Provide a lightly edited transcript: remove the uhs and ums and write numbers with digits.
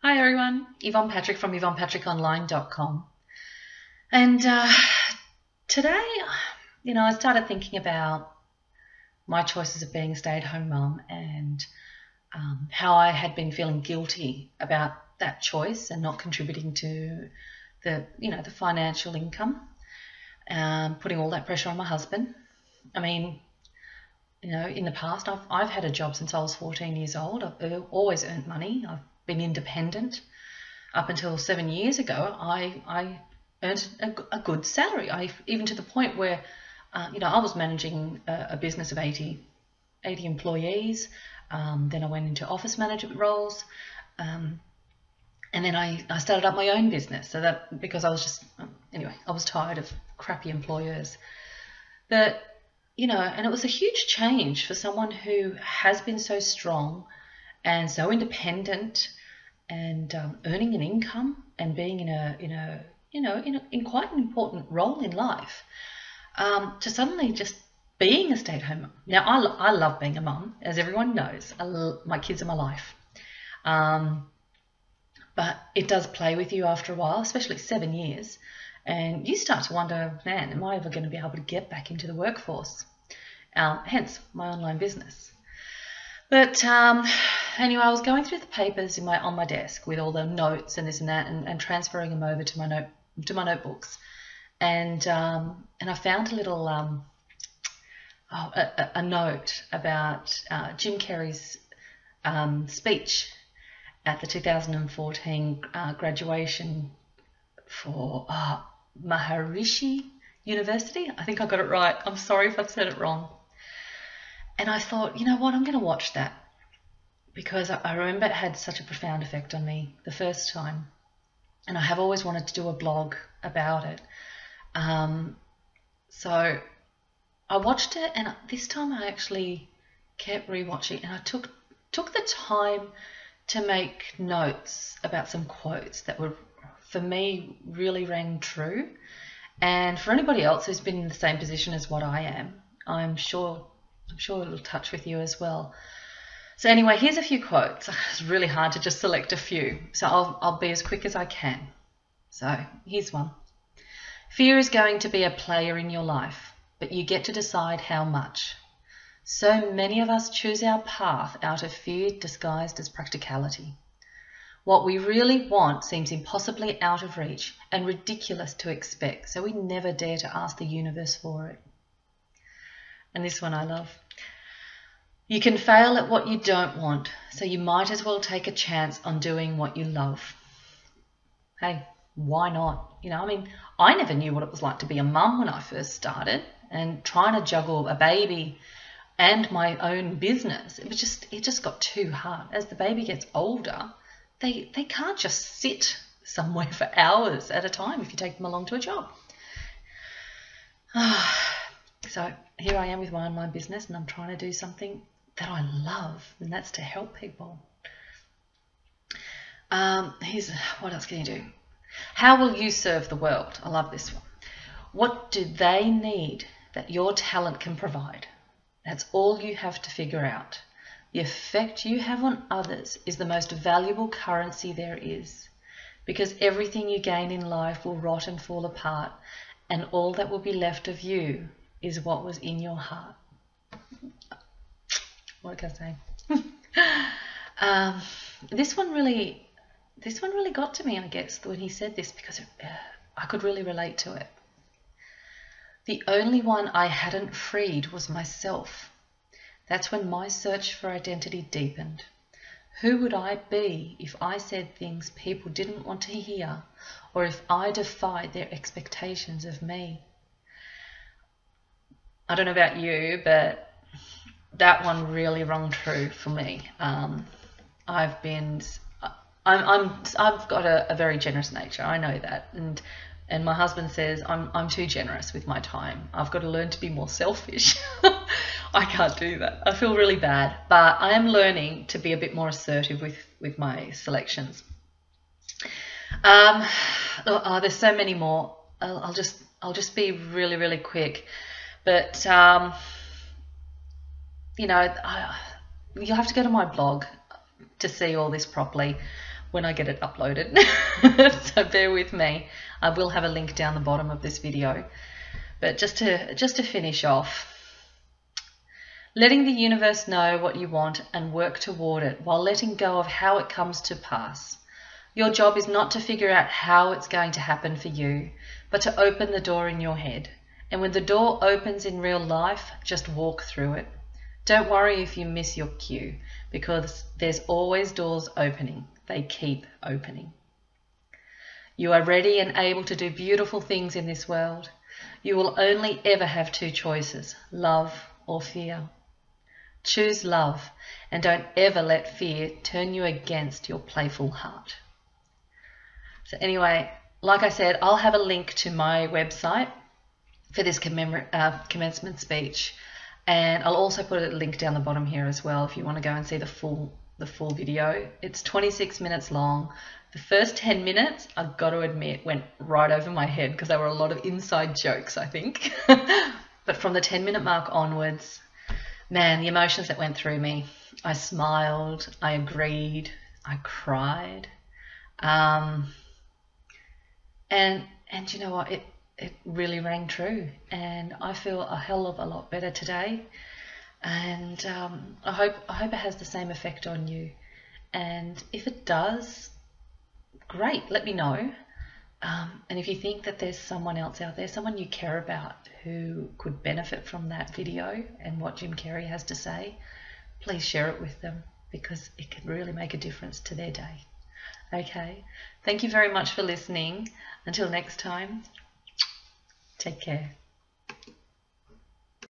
Hi everyone, Yvonne Patrick from YvonnePatrickOnline.com. And today, I started thinking about my choices of being a stay-at-home mum and how I had been feeling guilty about that choice and not contributing to the financial income, putting all that pressure on my husband. I mean, in the past, I've had a job since I was 14 years old. I've always earned money. I've been independent. Up until 7 years ago, I earned a good salary. Even to the point where, I was managing a business of 80 employees. Then I went into office management roles. And then I started up my own business. So that, because I was I was tired of crappy employers. But, and it was a huge change for someone who has been so strong and so independent and earning an income and being in quite an important role in life, to suddenly just being a stay-at-home mum. Now, I love being a mum, as everyone knows. My kids are my life. But it does play with you after a while, especially 7 years. And you start to wonder, man, am I ever going to be able to get back into the workforce? Hence my online business. But anyway, I was going through the papers on my desk with all the notes and this and that, and transferring them over to my notebooks, and I found a little a note about Jim Carrey's speech at the 2014 graduation for Maharishi University. I think I got it right. I'm sorry if I've said it wrong. And I thought, you know what, I'm going to watch that, because I remember it had such a profound effect on me the first time. And I have always wanted to do a blog about it. So I watched it, and this time I actually kept rewatching, and I took the time to make notes about some quotes that were, for me, really rang true. And for anybody else who's been in the same position as what I am, I'm sure it'll touch with you as well. So anyway, here's a few quotes. It's really hard to just select a few, so I'll be as quick as I can. So here's one. Fear is going to be a player in your life, but you get to decide how much. So many of us choose our path out of fear disguised as practicality. What we really want seems impossibly out of reach and ridiculous to expect, so we never dare to ask the universe for it. And this one I love. You can fail at what you don't want, so you might as well take a chance on doing what you love. Hey, why not? I never knew what it was like to be a mum when I first started, and trying to juggle a baby and my own business, it just got too hard. As the baby gets older, they can't just sit somewhere for hours at a time if you take them along to a job. So here I am with my online business, and I'm trying to do something that I love, and that's to help people. What else can you do? How will you serve the world? I love this one. What do they need that your talent can provide? That's all you have to figure out. The effect you have on others is the most valuable currency there is, because everything you gain in life will rot and fall apart, and all that will be left of you is what was in your heart. What can I say? This one really got to me, I guess, when he said this, because I could really relate to it. The only one I hadn't freed was myself. That's when my search for identity deepened. Who would I be if I said things people didn't want to hear, or if I defied their expectations of me? I don't know about you, but that one really rung true for me. I've got a very generous nature. I know that, and my husband says I'm too generous with my time. I've got to learn to be more selfish. I can't do that. I feel really bad, but I am learning to be a bit more assertive with my selections. There's so many more. I'll just be really, really quick. But you'll have to go to my blog to see all this properly. when I get it uploaded. So bear with me. I will have a link down the bottom of this video. But just to finish off, letting the universe know what you want and work toward it while letting go of how it comes to pass. Your job is not to figure out how it's going to happen for you, but to open the door in your head. And when the door opens in real life, just walk through it. Don't worry if you miss your cue, because there's always doors opening. They keep opening. You are ready and able to do beautiful things in this world. You will only ever have two choices, love or fear. Choose love, and don't ever let fear turn you against your playful heart. So anyway, like I said, I'll have a link to my website for this commencement speech, and I'll also put a link down the bottom here as well if you want to go and see the full video. It's 26 minutes long. The first 10 minutes, I've got to admit, went right over my head because there were a lot of inside jokes, I think. But from the 10-minute mark onwards, man, the emotions that went through me. I smiled, I agreed, I cried. And you know what, it really rang true, and I feel a hell of a lot better today, and I hope it has the same effect on you, and if it does, great, let me know. And if you think that there's someone else out there, someone you care about who could benefit from that video and what Jim Carrey has to say, please share it with them, because it can really make a difference to their day. Okay, thank you very much for listening. Until next time, take care.